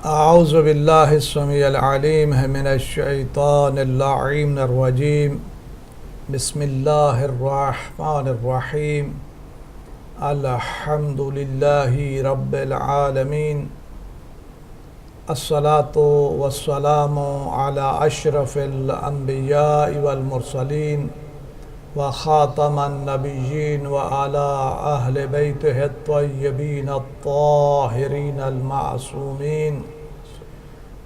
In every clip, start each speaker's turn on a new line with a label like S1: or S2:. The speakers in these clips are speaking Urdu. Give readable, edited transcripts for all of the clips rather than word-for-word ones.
S1: اعوذ باللہ السمیع العلیم من الشیطان اللعین الرجیم بسم اللہ الرحمن الرحیم الحمد للہ رب العالمین الصلاة والسلام علی اشرف الانبیاء والمرسلین وخاتم النبیین وعلی اہل بیتہ الطیبین الطاہرین المعصومین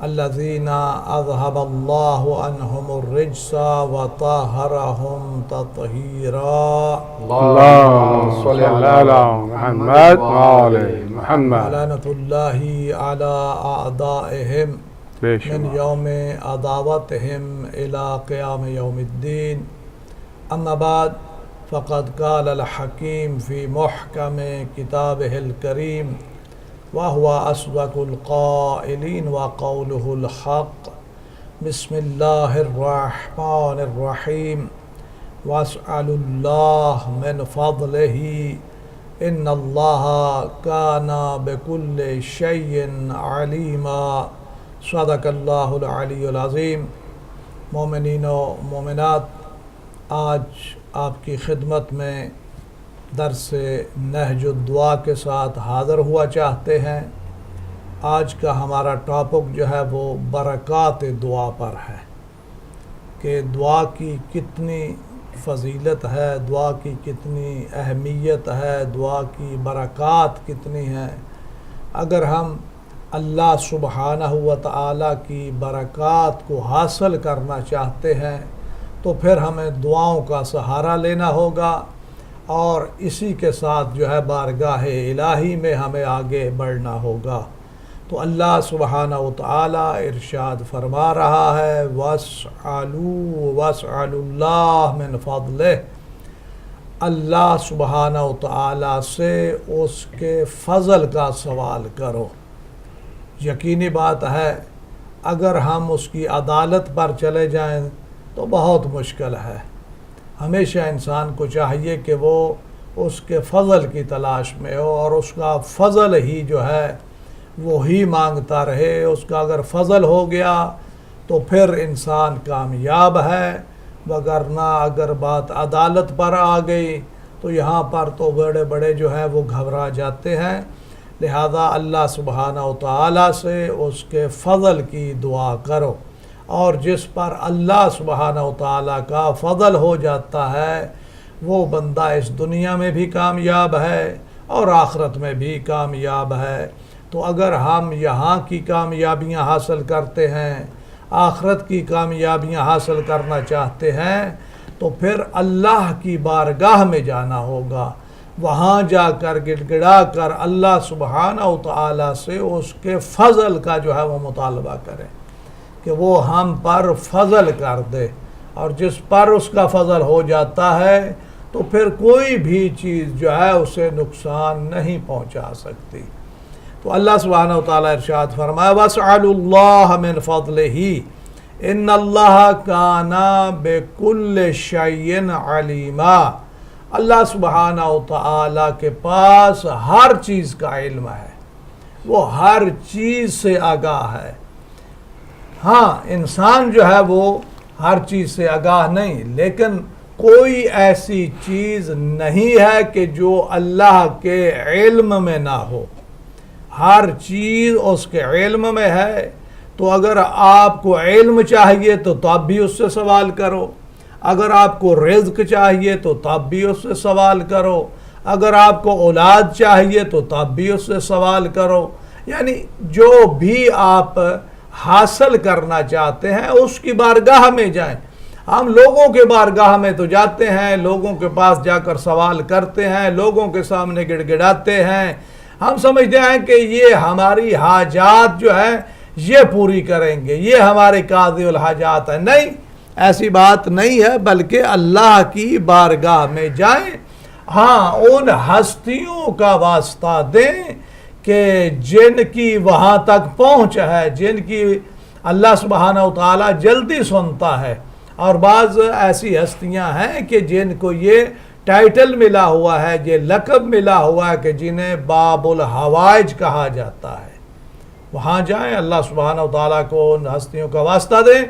S1: الذین اذهب اللہ عنہم الرجس وطہرہم تطہیرا
S2: اللهم صل على محمد وآل محمد
S1: لعنۃ اللہ علی اعدائہم من یوم عداوتہم الی قیام یوم الدین اما بعد فقد قال الحکیم فی محکم کتابہ الکریم وهو أصدق القائلين وقوله الحق بسم الله الرحمن الرحيم واسألوا الله من فضله إن الله كان بكل شيء عليما صدق الله العلي العظيم. مومنین و مومنات، آج آپ کی خدمت میں درس نہج الدعا کے ساتھ حاضر ہوا چاہتے ہیں. آج کا ہمارا ٹاپک جو ہے وہ برکات دعا پر ہے کہ دعا کی کتنی فضیلت ہے، دعا کی کتنی اہمیت ہے، دعا کی برکات کتنی ہیں. اگر ہم اللہ سبحانہ و تعالی کی برکات کو حاصل کرنا چاہتے ہیں تو پھر ہمیں دعاؤں کا سہارا لینا ہوگا اور اسی کے ساتھ جو ہے بارگاہ الہی میں ہمیں آگے بڑھنا ہوگا. تو اللہ سبحانہ و تعالی ارشاد فرما رہا ہے وَاسْأَلُوا اللَّهَ مِنْ فَضْلِهِ. اللہ سبحانہ و تعالی سے اس کے فضل کا سوال کرو. یقینی بات ہے اگر ہم اس کی عدالت پر چلے جائیں تو بہت مشکل ہے. ہمیشہ انسان کو چاہیے کہ وہ اس کے فضل کی تلاش میں ہو اور اس کا فضل ہی جو ہے وہی مانگتا رہے. اس کا اگر فضل ہو گیا تو پھر انسان کامیاب ہے، وگرنہ اگر بات عدالت پر آ گئی تو یہاں پر تو بڑے بڑے جو ہیں وہ گھبرا جاتے ہیں. لہذا اللہ سبحانہ و تعالی سے اس کے فضل کی دعا کرو، اور جس پر اللہ سبحانہ و تعالیٰ کا فضل ہو جاتا ہے وہ بندہ اس دنیا میں بھی کامیاب ہے اور آخرت میں بھی کامیاب ہے. تو اگر ہم یہاں کی کامیابیاں حاصل کرتے ہیں، آخرت کی کامیابیاں حاصل کرنا چاہتے ہیں تو پھر اللہ کی بارگاہ میں جانا ہوگا. وہاں جا کر گڑ گڑا کر اللہ سبحانہ و تعالیٰ سے اس کے فضل کا جو ہے وہ مطالبہ کریں کہ وہ ہم پر فضل کر دے. اور جس پر اس کا فضل ہو جاتا ہے تو پھر کوئی بھی چیز جو ہے اسے نقصان نہیں پہنچا سکتی. تو اللہ سبحانہ و تعالیٰ ارشاد فرمایا وَاسْأَلُوا اللَّهَ مِنْ فَضْلِهِ إِنَّ اللَّهَ كَانَ بِكُلِّ شَيْءٍ عَلِيمًا. اللہ سبحانہ و تعالیٰ کے پاس ہر چیز کا علم ہے، وہ ہر چیز سے آگاہ ہے. ہاں انسان جو ہے وہ ہر چیز سے آگاہ نہیں، لیکن کوئی ایسی چیز نہیں ہے کہ جو اللہ کے علم میں نہ ہو. ہر چیز اس کے علم میں ہے. تو اگر آپ کو علم چاہیے تو تب بھی اس سے سوال کرو، اگر آپ کو رزق چاہیے تو تب بھی اس سے سوال کرو، اگر آپ کو اولاد چاہیے تو تب بھی اس سے سوال کرو. یعنی جو بھی آپ حاصل کرنا چاہتے ہیں اس کی بارگاہ میں جائیں. ہم لوگوں کے بارگاہ میں تو جاتے ہیں، لوگوں کے پاس جا کر سوال کرتے ہیں، لوگوں کے سامنے گڑ گڑاتے ہیں. ہم سمجھتے ہیں کہ یہ ہماری حاجات جو ہے یہ پوری کریں گے، یہ ہمارے قاضی الحاجات ہیں. نہیں، ایسی بات نہیں ہے، بلکہ اللہ کی بارگاہ میں جائیں. ہاں ان ہستیوں کا واسطہ دیں کہ جن کی وہاں تک پہنچ ہے، جن کی اللہ سبحانہ و تعالیٰ جلدی سنتا ہے. اور بعض ایسی ہستیاں ہیں کہ جن کو یہ ٹائٹل ملا ہوا ہے، یہ لقب ملا ہوا ہے کہ جنہیں باب الحوائج کہا جاتا ہے. وہاں جائیں، اللہ سبحانہ و تعالیٰ کو ان ہستیوں کا واسطہ دیں،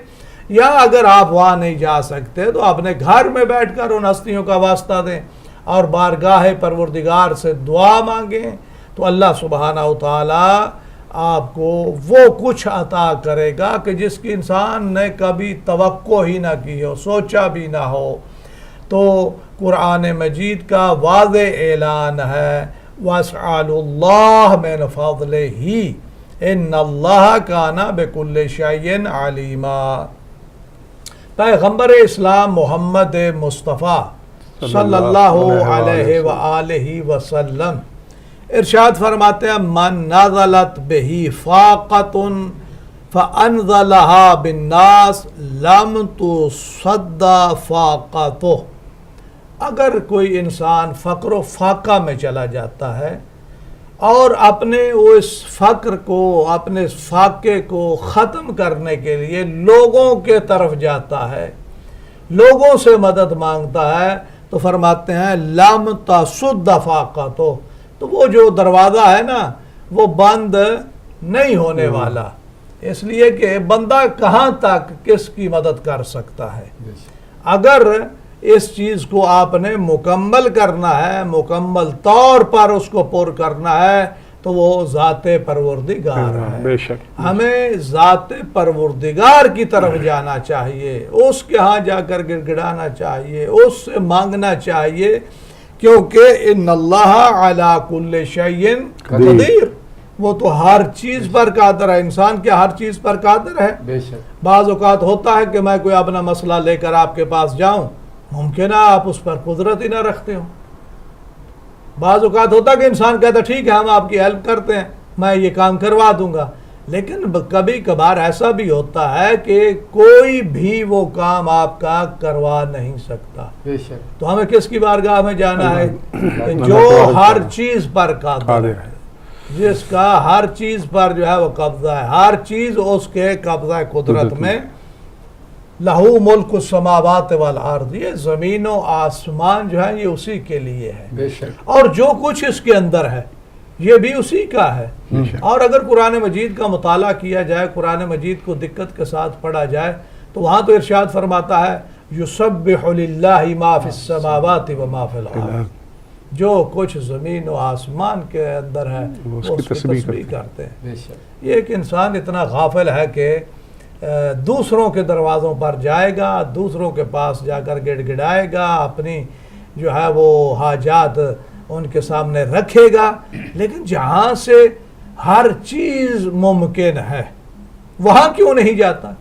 S1: یا اگر آپ وہاں نہیں جا سکتے تو اپنے گھر میں بیٹھ کر ان ہستیوں کا واسطہ دیں اور بارگاہ پروردگار سے دعا مانگیں، تو اللہ سبحانہ و تعالیٰ آپ کو وہ کچھ عطا کرے گا کہ جس کی انسان نے کبھی توقع ہی نہ کی ہو، سوچا بھی نہ ہو۔ تو قرآن مجید کا واضح اعلان ہے وَاسْأَلُوا اللَّهَ مِنْ فَضْلِهِ إِنَّ اللَّهَ كَانَ بِكُلِّ شَيْءٍ عَلِيمًا۔ پیغمبر اسلام محمد مصطفیٰ صلی اللہ علیہ وآلہ وسلم ارشاد فرماتے ہیں من نزلت بہی فاقۃ فانزلها بالناس لم تصد فاقتہ، اگر کوئی انسان فقر و فاقہ میں چلا جاتا ہے اور اپنے اس فقر کو، اپنے فاقے کو ختم کرنے کے لیے لوگوں کے طرف جاتا ہے، لوگوں سے مدد مانگتا ہے، تو فرماتے ہیں لم تصد فاقتہ، تو وہ جو دروازہ ہے نا وہ بند نہیں ہونے والا، اس لیے کہ بندہ کہاں تک کس کی مدد کر سکتا ہے۔ اگر اس چیز کو آپ نے مکمل کرنا ہے، مکمل طور پر اس کو پر کرنا ہے، تو وہ ذات پروردگار ہے۔
S2: بے شک
S1: ہمیں ذات پروردگار کی طرف جانا چاہیے، اس کے ہاں جا کر گڑ گڑانا چاہیے، اس سے مانگنا چاہیے، کیونکہ ان اللہ علی کل شیء قدیر، وہ تو ہر چیز پر قادر ہے۔ انسان کیا ہر چیز پر قادر ہے؟
S3: بے شک۔
S1: بعض اوقات ہوتا ہے کہ میں کوئی اپنا مسئلہ لے کر آپ کے پاس جاؤں، ممکن ہے آپ اس پر قدرت ہی نہ رکھتے ہو۔ بعض اوقات ہوتا ہے کہ انسان کہتا ہے ٹھیک ہے ہم آپ کی ہیلپ کرتے ہیں، میں یہ کام کروا دوں گا، لیکن کبھی کبھار ایسا بھی ہوتا ہے کہ کوئی بھی وہ کام آپ کا کروا نہیں سکتا،
S3: بے شک۔
S1: تو ہمیں کس کی بارگاہ میں جانا ہے؟ کہ جو ہر چیز پر قادر ہے، جس کا ہر چیز پر جو ہے وہ قبضہ ہے، ہر چیز اس کے قبضہ قدرت میں۔ لہو ملک السماوات والارض، یہ زمین و آسمان جو ہے یہ اسی کے لیے ہے،
S3: بے شک۔
S1: اور جو کچھ اس کے اندر ہے یہ بھی اسی کا ہے۔ اور اگر قرآن مجید کا مطالعہ کیا جائے، قرآن مجید کو دقت کے ساتھ پڑھا جائے، تو وہاں تو ارشاد فرماتا ہے یسبح للہ ما فی السماوات و ما فی الارض، جو کچھ زمین و آسمان کے اندر ہے وہ اس کی تسبیح کرتے ہیں۔
S3: بے شک۔
S1: یہ ایک انسان اتنا غافل ہے کہ دوسروں کے دروازوں پر جائے گا، دوسروں کے پاس جا کر گڑ گڑائے گا، اپنی جو ہے وہ حاجات ان کے سامنے رکھے گا، لیکن جہاں سے ہر چیز ممکن ہے وہاں کیوں نہیں جاتا؟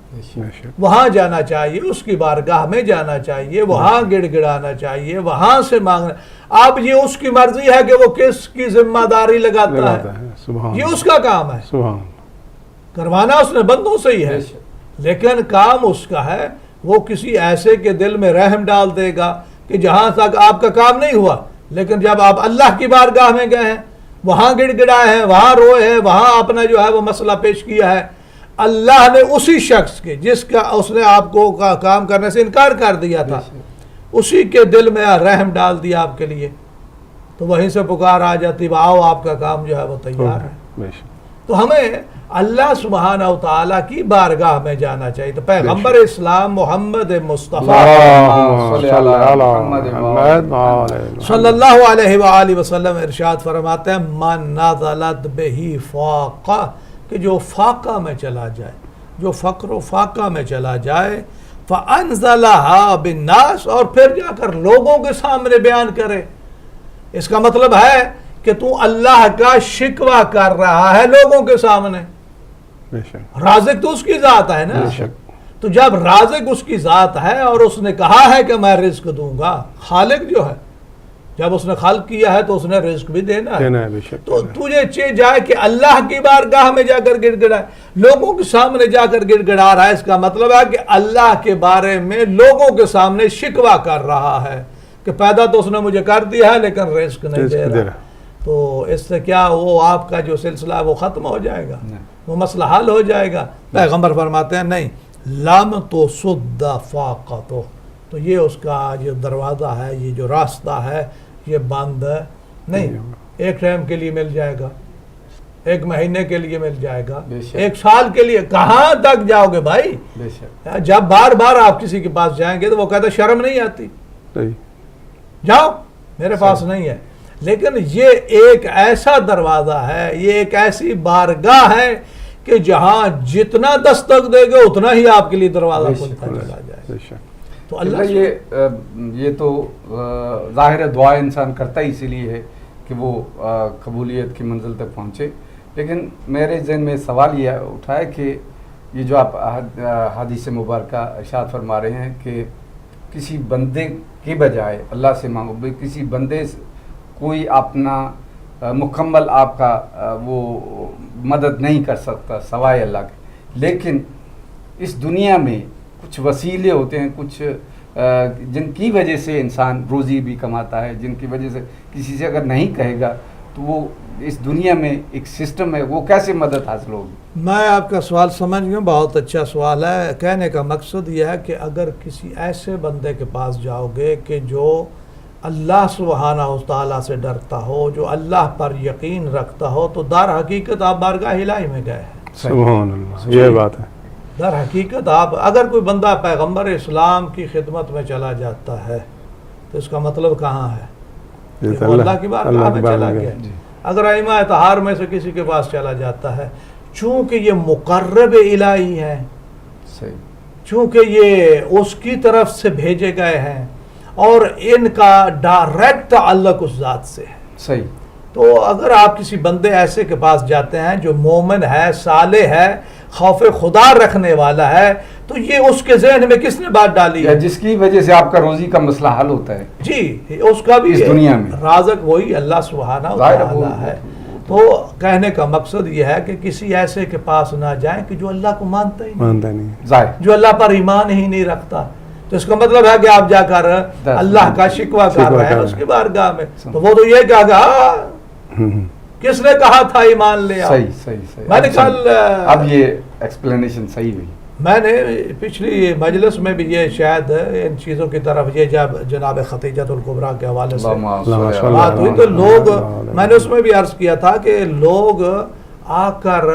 S1: وہاں جانا چاہیے، اس کی بارگاہ میں جانا چاہیے، وہاں گڑ گڑانا چاہیے، وہاں سے مانگنا۔ اب یہ اس کی مرضی ہے کہ وہ کس کی ذمہ داری لگاتا ہے، یہ اس کا کام ہے، کروانا اس نے بندوں سے ہی ہے، لیکن کام اس کا ہے۔ وہ کسی ایسے کے دل میں رحم ڈال دے گا کہ جہاں تک آپ کا کام نہیں ہوا، لیکن جب آپ اللہ کی بارگاہ میں گئے ہیں، وہاں گڑ گڑائے ہیں، وہاں روئے ہیں، وہاں اپنا جو ہے وہ مسئلہ پیش کیا ہے، اللہ نے اسی شخص کے جس کا اس نے آپ کو کام کرنے سے انکار کر دیا تھا، اسی کے دل میں رحم ڈال دیا آپ کے لیے، تو وہیں سے پکار آ جاتی، آؤ آپ کا کام جو ہے وہ تیار ہے۔ تو ہمیں اللہ سبحانہ و تعالیٰ کی بارگاہ میں جانا چاہیے۔ تو پیغمبر اسلام محمد مصطفیٰ صلی اللہ علیہ وآلہ وسلم ارشاد فرماتے ہیں من نزلت بہی فاقہ، کہ جو فاقہ میں چلا جائے، جو فقر و فاقہ میں چلا جائے، فَأَنزَلَهَا بِالنَّاسِ، اور پھر جا کر لوگوں کے سامنے بیان کرے۔ اس کا مطلب ہے کہ تو اللہ کا شکوہ کر رہا ہے لوگوں کے سامنے۔ رازق تو اس کی ذات ہے نا، تو جب رازق اس کی ذات ہے اور اس نے کہا ہے کہ میں رزق دوں گا، خالق جو ہے جب اس نے خلق کیا ہے تو اس نے رزق بھی دینا ہے، تو تجھے جائے کہ اللہ کی بارگاہ میں جا کر گڑ گڑائے، لوگوں کے سامنے جا کر گڑ گڑا رہا ہے، اس کا مطلب ہے کہ اللہ کے بارے میں لوگوں کے سامنے شکوہ کر رہا ہے کہ پیدا تو اس نے مجھے کر دیا ہے لیکن رزق نہیں دے رہا۔ تو اس سے کیا وہ آپ کا جو سلسلہ ہے وہ ختم ہو جائے گا، وہ مسئلہ حل ہو جائے گا؟ پیغمبر فرماتے ہیں نہیں، لم تصد فاقتہ، تو یہ اس کا جو دروازہ ہے، یہ جو راستہ ہے، یہ بند نہیں، ایک ٹائم کے لیے مل جائے گا، ایک مہینے کے لیے مل جائے گا،
S3: بے شک۔
S1: 1 سال کے لیے، کہاں تک جاؤ گے بھائی؟
S3: بے شک،
S1: جب بار بار آپ کسی کے پاس جائیں گے تو وہ کہتا ہے شرم نہیں آتی،
S2: صحیح،
S1: جاؤ میرے پاس نہیں ہے۔ لیکن یہ ایک ایسا دروازہ ہے، یہ ایک ایسی بارگاہ ہے کہ جہاں جتنا دستک دے گے اتنا ہی آپ کے لیے دروازہ
S3: بے
S1: کھلتا
S3: شک،
S1: چلا جائے
S2: بے
S1: گا۔
S2: شک۔
S1: تو اللہ
S3: یہ تو ظاہر دعا انسان کرتا ہی اسی لیے ہے کہ وہ قبولیت کی منزل تک پہنچے، لیکن میرے ذہن میں سوال یہ اٹھا ہے کہ یہ جو آپ حدیث مبارکہ ارشاد فرما رہے ہیں کہ کسی بندے کے بجائے اللہ سے مانگو، کسی بندے سے کوئی اپنا مکمل آپ کا وہ مدد نہیں کر سکتا سوائے اللہ کے، لیکن اس دنیا میں کچھ وسیلے ہوتے ہیں، کچھ جن کی وجہ سے انسان روزی بھی کماتا ہے، جن کی وجہ سے کسی سے اگر نہیں کہے گا تو وہ اس دنیا میں ایک سسٹم ہے، وہ کیسے مدد حاصل ہوگی؟
S1: میں آپ کا سوال سمجھ گیا، بہت اچھا سوال ہے۔ کہنے کا مقصد یہ ہے کہ اگر کسی ایسے بندے کے پاس جاؤ گے کہ جو اللہ سبحانہ و تعالیٰ سے ڈرتا ہو، جو اللہ پر یقین رکھتا ہو، تو در حقیقت آپ بارگاہ الہی میں گئے ہیں۔
S2: سبحان اللہ، یہ بات ہے۔
S1: در حقیقت آپ اگر کوئی بندہ پیغمبر اسلام کی خدمت میں چلا جاتا ہے تو اس کا مطلب کہاں ہے؟ کہ وہ اللہ کی بارگاہ میں چلا گیا۔ اگر ائمہ اطہار میں سے کسی کے پاس چلا جاتا ہے، چونکہ یہ مقرب الہی ہیں،
S3: صحیح،
S1: چونکہ یہ اس کی طرف سے بھیجے گئے ہیں اور ان کا ڈائریکٹ تعلق اس ذات سے ہے،
S3: صحیح،
S1: تو اگر آپ کسی بندے ایسے کے پاس جاتے ہیں جو مومن ہے، صالح ہے، خوف خدا رکھنے والا ہے، تو یہ اس کے ذہن میں کس نے بات ڈالی ہے؟
S3: جس کی وجہ سے آپ کا روزی کا مسئلہ حل ہوتا ہے
S1: جی، اس کا بھی
S3: اس دنیا میں
S1: رازق وہی اللہ سبحانہ و تعالیٰ ہے۔ تو کہنے کا مقصد یہ ہے کہ کسی ایسے کے پاس نہ جائیں کہ جو اللہ کو مانتا ہی نہیں،
S3: ظاہر،
S1: جو اللہ پر ایمان ہی نہیں رکھتا، تو اس کا مطلب ہے کہ آپ جا کر اللہ کا شکوہ کر رہے ہیں اس کی بارگاہ میں، تو وہ تو یہ کہا گا کس نے کہا تھا ایمان لے آؤ؟
S3: صحیح صحیح صحیح۔
S1: میں نے کل
S3: اب یہ ایکسپلینیشن صحیح ہوئی۔
S1: میں نے پچھلی مجلس میں بھی یہ شاید ان چیزوں کی طرف یہ جب جناب خدیجۃ الکبریٰ کے حوالے سے بات ہوئی تو لوگ، میں نے اس میں بھی عرض کیا تھا کہ لوگ آ کر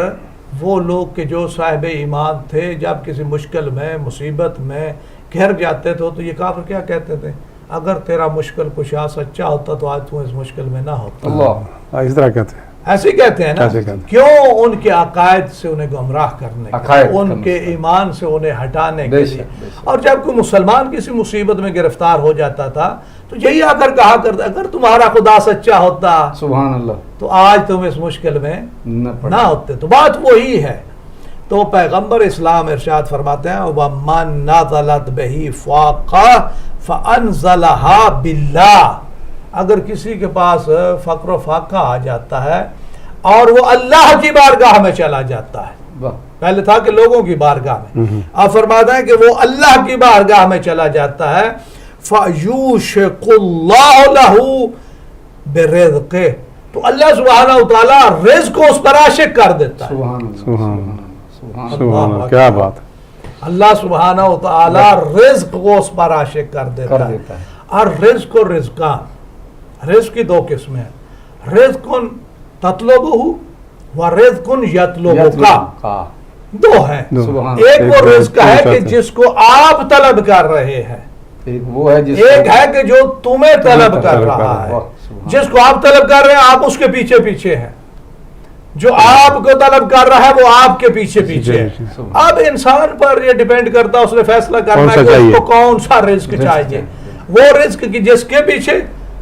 S1: وہ لوگ کہ جو صاحب ایمان تھے جب کسی مشکل میں مصیبت میں گھر جاتے تھے تو یہ کافر کیا کہتے تھے؟ اگر تیرا مشکل کشا سچا ہوتا تو آج تو اس مشکل میں نہ ہوتا۔
S3: اللہ،
S2: اس طرح کہتے ہیں،
S1: ایسے کہتے ہیں نا،
S2: ایسے کہتے ہیں۔
S1: کیوں؟ ان کے عقائد سے انہیں گمراہ کرنے کے لیے، ان کے ایمان سے انہیں ہٹانے کے لیے۔ اور جب کوئی مسلمان کسی مصیبت میں گرفتار ہو جاتا تھا تو یہی آ کر کہا کرتا اگر تمہارا خدا سچا ہوتا
S3: سبحان اللہ
S1: تو آج تم اس مشکل میں نہ ہوتے۔ تو بات وہی ہے۔ تو پیغمبر اسلام ارشاد فرماتے ہیں وَمَن نَزَلَتْ بِهِ فَاقَةٌ فَأَنزَلَهَا بِاللَّهِ، اگر کسی کے پاس فقر و فاقہ آ جاتا ہے اور وہ اللہ کی بارگاہ میں چلا جاتا ہے، پہلے تھا کہ لوگوں کی بارگاہ میں، اب فرماتا ہے کہ وہ اللہ کی بارگاہ میں چلا جاتا ہے فَيُوشِقُ اللَّهُ لَهُ بِرِزْقِهِ، تو اللہ سبحانہ وتعالیٰ رزق کو اس پر عاشق کر دیتا ہے۔
S2: سبحان اللہ، کیا بات ہے۔
S1: اللہ سبحانہ وتعالیٰ رزق کو اس پر عاشق کر دیتا ہے۔ اور رزق و رزقان، رزق کی دو قسمیں ہیں، رزق تطلبہ و رزق یطلبک، دو ہیں۔ ایک وہ رزق ہے کہ جس کو آپ طلب کر رہے ہیں، ایک ہے کہ جو تمہیں طلب کر رہا ہے۔ جس کو آپ طلب کر رہے ہیں آپ اس کے پیچھے پیچھے ہیں، جو آپ کو طلب کر رہا ہے وہ آپ کے پیچھے پیچھے ہے۔ اب انسان پر یہ ڈیپینڈ کرتا ہے، اس نے فیصلہ کرنا ہے کہ اس کو کون سا رزق چاہیے، وہ رزق کی جس کے پیچھے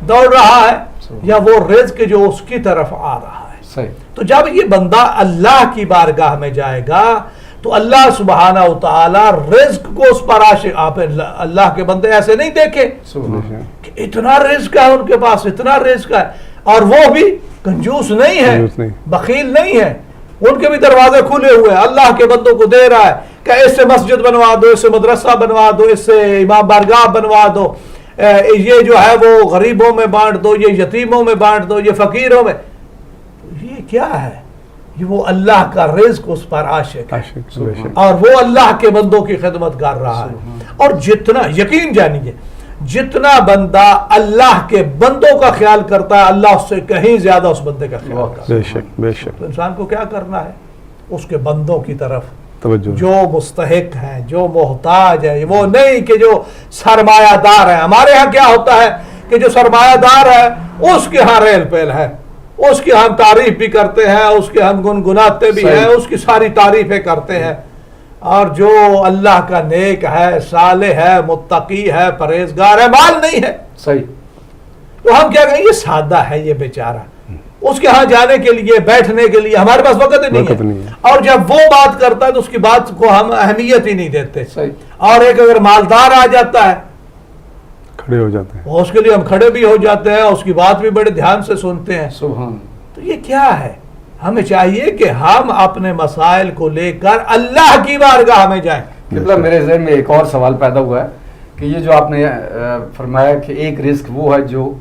S1: دوڑ رہا ہے یا وہ رزق جو اس کی طرف آ رہا ہے۔ تو جب یہ بندہ اللہ کی بارگاہ میں جائے گا تو اللہ سبحانہ وتعالی رزق کو اس پر عاشق، آپ اللہ کے بندے ایسے نہیں دیکھے کہ اتنا رزق ہے ان کے پاس، اتنا رزق ہے، اور وہ بھی کنجوس نہیں ہے، بخیل نہیں ہے، ان کے بھی دروازے کھلے ہوئے ہیں، اللہ کے بندوں کو دے رہا ہے کہ اس سے مسجد بنوا دو، اس سے مدرسہ بنوا دو، اس سے امام بارگاہ بنوا دو، یہ جو ہے وہ غریبوں میں بانٹ دو، یہ یتیموں میں بانٹ دو، یہ فقیروں میں۔ یہ کیا ہے؟ یہ وہ اللہ کا رزق اس پر عاشق ہے اور وہ اللہ کے بندوں کی خدمت کر رہا ہے۔ اور جتنا یقین جانیے، جتنا بندہ اللہ کے بندوں کا خیال کرتا ہے اللہ اس سے کہیں زیادہ اس بندے کا خیال کرتا ہے.
S2: بے شک بے شک.
S1: تو انسان کو کیا کرنا ہے؟ اس کے بندوں کی طرف
S2: توجہ.
S1: جو مستحق ہیں، جو محتاج ہے، وہ نہیں کہ جو سرمایہ دار ہے. ہمارے ہاں کیا ہوتا ہے کہ جو سرمایہ دار ہے اس کے ہاں ریل پیل ہے، اس کی ہم تعریف بھی کرتے ہیں، اس کے ہم گنگناتے بھی ہیں، اس کی ساری تعریفیں کرتے ہیں. اور جو اللہ کا نیک ہے، صالح ہے، متقی ہے، پرہیزگار ہے، مال نہیں ہے،
S3: صحیح،
S1: تو ہم کیا کہیں یہ سادہ ہے، یہ بیچارہ، اس کے ہاں جانے کے لیے بیٹھنے کے لیے ہمارے پاس وقت ہی نہیں ہے. اور جب وہ بات کرتا ہے تو اس کی بات کو ہم اہمیت ہی نہیں دیتے. اور ایک اگر مالدار آ جاتا ہے
S2: کھڑے ہو جاتے ہیں،
S1: اس کے لیے ہم کھڑے بھی ہو جاتے ہیں، اس کی بات بھی بڑے دھیان سے سنتے ہیں.
S3: سبحان.
S1: تو یہ کیا ہے؟ ہمیں چاہیے کہ ہم اپنے مسائل کو لے کر اللہ کی بارگاہ میں جائیں.
S3: مطلب میرے ذہن میں ایک اور سوال پیدا ہوا ہے کہ یہ جو آپ نے فرمایا کہ ایک رزق وہ ہے جو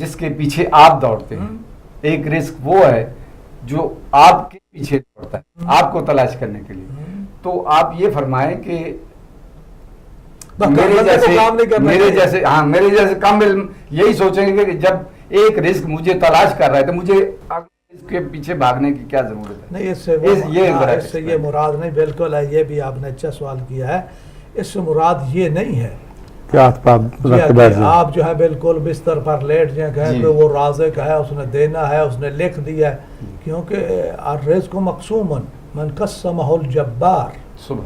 S3: جس کے پیچھے آپ دوڑتے ہیں، ایک رزق وہ ہے جو آپ کے پیچھے دوڑتا ہے آپ کو تلاش کرنے کے لیے. تو آپ یہ فرمائیں کہ میرے جیسے کم علم یہی سوچیں گے کہ جب ایک رزق مجھے تلاش کر رہا ہے تو مجھے اس کے پیچھے بھاگنے کی کیا ضرورت ہے؟
S1: نہیں، اس سے یہ مراد نہیں، بالکل ہے، یہ بھی آپ نے اچھا سوال کیا ہے. اس سے مراد یہ نہیں ہے آپ جو ہے بالکل بستر پر لیٹ جائیں کہیں کہ وہ رازق ہے، اس نے دینا ہے، اس نے لکھ دیا ہے. کیونکہ الرزق مقسوم من قسمہ الجبار،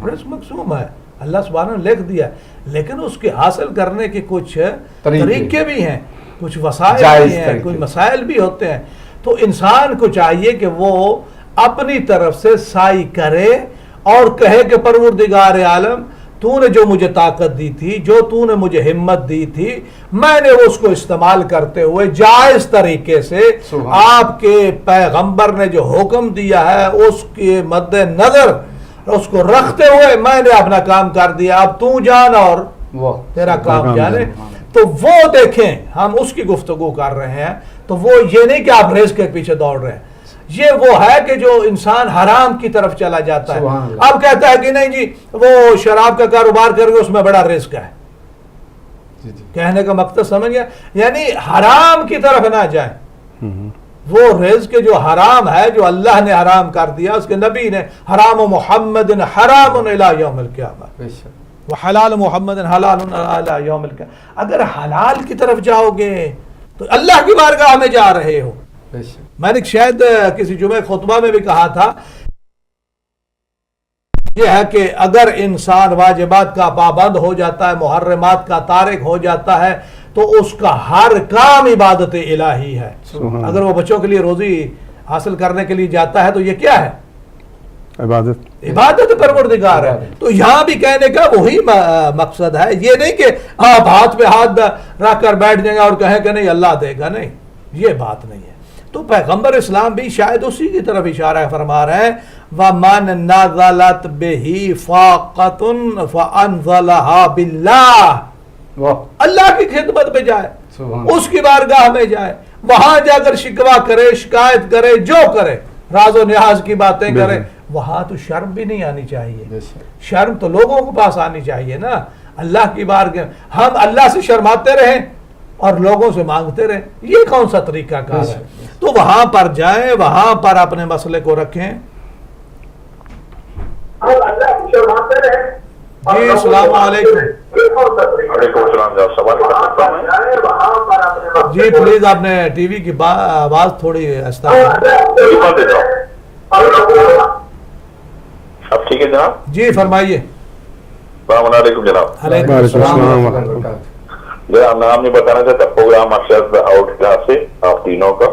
S1: رزق مقسوم ہے، اللہ سبحانہ نے لکھ دیا ہے، لیکن اس کے حاصل کرنے کے کچھ طریقے بھی ہیں، کچھ وسائل بھی ہیں، کچھ مسائل بھی ہوتے ہیں. تو انسان کو چاہیے کہ وہ اپنی طرف سے سعی کرے اور کہے کہ پروردگار عالم تو نے جو مجھے طاقت دی تھی، جو تو نے مجھے ہمت دی تھی، میں نے اس کو استعمال کرتے ہوئے جائز طریقے سے آپ کے پیغمبر نے جو حکم دیا ہے اس کے مد نظر اس کو رکھتے ہوئے میں نے اپنا کام کر دیا، اب تو جان اور تیرا کام جانے. تو وہ دیکھیں ہم اس کی گفتگو کر رہے ہیں. تو وہ یہ نہیں کہ آپ رزق کے پیچھے دوڑ رہے ہیں، یہ وہ ہے کہ جو انسان حرام کی طرف چلا جاتا ہے. اب کہتا ہے کہ نہیں جی وہ شراب کا کاروبار کر کے اس میں بڑا رزق ہے. کہنے کا مقصد سمجھ گیا؟ یعنی حرام کی طرف نہ جائیں. وہ رزق جو حرام ہے، جو اللہ نے حرام کر دیا، اس کے نبی نے حرام محمد حرام الی یوم القیامہ وحلال محمد حلال الی یوم القیامہ. اگر حلال کی طرف جاؤ گے تو اللہ کی بارگاہ میں جا رہے ہو. میں نے شاید کسی جمعہ خطبہ میں بھی کہا تھا یہ ہے کہ اگر انسان واجبات کا پابند ہو جاتا ہے، محرمات کا تارک ہو جاتا ہے، تو اس کا ہر کام عبادت الہی ہے. اگر وہ بچوں کے لیے روزی حاصل کرنے کے لیے جاتا ہے تو یہ کیا ہے؟ عبادت پروردگار ہے. تو یہاں بھی کہنے کا وہی مقصد ہے. یہ نہیں کہ آپ ہاتھ پہ ہاتھ رکھ کر بیٹھ جائیں گے اور کہیں کہ نہیں اللہ دے گا، نہیں، یہ بات نہیں ہے. تو پیغمبر اسلام بھی شاید اسی کی طرف اشارہ فرما رہے ہیں وَمَنْ نَزَلَتْ بِهِ فَاقَةٌ فَأَنْزَلَهَا بِاللَّهِ. اللہ کی خدمت پہ جائے، اس کی بارگاہ میں جائے، وہاں جا کر شکوہ کرے، شکایت کرے، جو کرے، راز و نیاز کی باتیں کرے. وہاں تو شرم بھی نہیں آنی چاہیے. شرم تو لوگوں کے پاس آنی چاہیے نا. اللہ کی بارگاہ ہم اللہ سے شرماتے رہیں اور لوگوں سے مانگتے رہیں، یہ کون سا طریقہ کار ہے؟ تو وہاں پر جائیں، وہاں پر اپنے مسئلے کو رکھیں. جی السلام علیکم. جی پلیز آپ نے ٹی وی کی آواز تھوڑی آہستہ.
S4: اب ٹھیک ہے جناب؟
S1: جی فرمائیے.
S4: السلام علیکم جناب.
S1: علیکم السلام.
S4: جناب نام نہیں بتانا چاہتا، پروگرام ارشد آؤٹ کلاس سے آپ تینوں کا،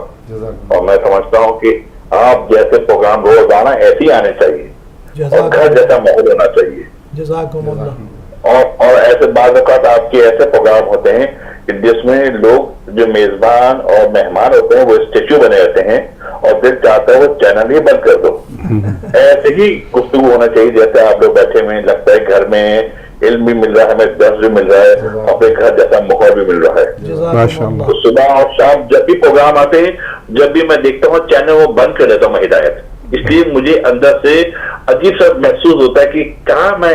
S4: اور میں سمجھتا ہوں کہ آپ جیسے پروگرام روزانہ ایسے ہی آنے چاہیے اور گھر جیسا ماحول ہونا چاہیے.
S1: جزاکم اللہ.
S4: اور ایسے بعض اوقات آپ کے ایسے پروگرام ہوتے ہیں کہ جس میں لوگ جو میزبان اور مہمان ہوتے ہیں وہ اسٹیچو بنے رہتے ہیں اور دل چاہتا ہے وہ چینل ہی بند کر دو. ایسے ہی گفتگو ہونا چاہیے جیسے آپ لوگ بیٹھے ہوئے، لگتا ہے گھر میں علم بھی مل رہا ہے، ہمیں درس بھی مل رہا ہے، اپنے گھر جیسا ماحول بھی مل رہا ہے. تو صبح اور شام جب بھی پروگرام آتے ہیں، جب بھی میں دیکھتا ہوں چینل وہ بند کر دیتا ہوں میں ہدایت. اس لیے مجھے اندر سے عجیب سا محسوس ہوتا ہے کہ کہاں میں